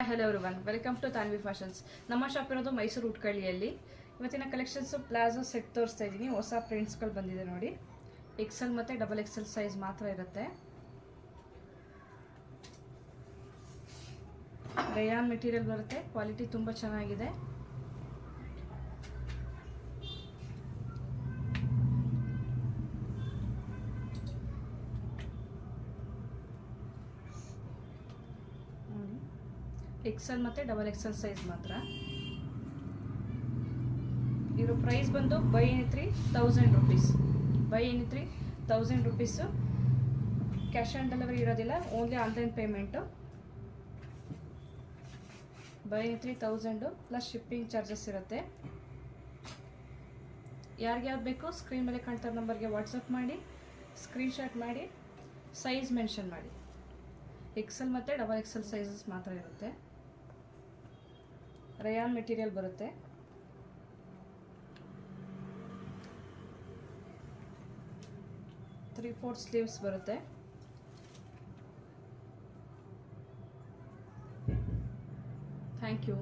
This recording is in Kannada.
Hello everyone, welcome to Tanvi Fashions. ನಮ್ಮ ಶಾಪ್ ಇರೋದು ಮೈಸೂರು ಉಟ್ಕಳ್ಳಿಯಲ್ಲಿ. ಇವತ್ತಿನ ಕಲೆಕ್ಷನ್ಸ್ ಪ್ಲಾಜೋ ಸೆಟ್ ತೋರಿಸ್ತಾ ಇದ್ದೀನಿ. ಹೊಸ ಪ್ರಿಂಟ್ಸ್ಗಳು ಬಂದಿದೆ ನೋಡಿ. ಎಕ್ಸೆಲ್ ಮತ್ತು ಡಬಲ್ ಎಕ್ಸೆಲ್ ಸೈಜ್ ಮಾತ್ರ ಇರುತ್ತೆ. ರೇಯಾನ್ ಮೆಟೀರಿಯಲ್ ಬರುತ್ತೆ. ಕ್ವಾಲಿಟಿ ತುಂಬ ಚೆನ್ನಾಗಿದೆ. ಎಕ್ಸೆಲ್ ಮತ್ತು ಡಬಲ್ ಎಕ್ಸೆಲ್ ಸೈಜ್ ಮಾತ್ರ. ಇದ್ರ ಪ್ರೈಸ್ ಬಂದು buy any 1000 rupees. Buy any 1000 rupees. Cash on delivery ಇರೋದಿಲ್ಲ, only online payment. Buy any 1000 plus shipping charges ಇರುತ್ತೆ. ಯಾರ್ಯಾವ್ದು ಬೇಕು ಸ್ಕ್ರೀನ್ ಮೇಲೆ ಕಾಣ್ತಾ ನಂಬರ್ಗೆ ವಾಟ್ಸಪ್ ಮಾಡಿ, ಸ್ಕ್ರೀನ್ಶಾಟ್ ಮಾಡಿ, ಸೈಜ್ ಮೆನ್ಷನ್ ಮಾಡಿ. ಎಕ್ಸೆಲ್ ಮತ್ತು ಡಬಲ್ ಎಕ್ಸೆಲ್ ಸೈಜಸ್ ಮಾತ್ರ ಇರುತ್ತೆ. ರೇಯಾನ್ ಮೆಟೀರಿಯಲ್ ಬರುತ್ತೆ. ತ್ರೀ ಫೋರ್ತ್ ಸ್ಲೀವ್ಸ್ ಬರುತ್ತೆ. Thank you.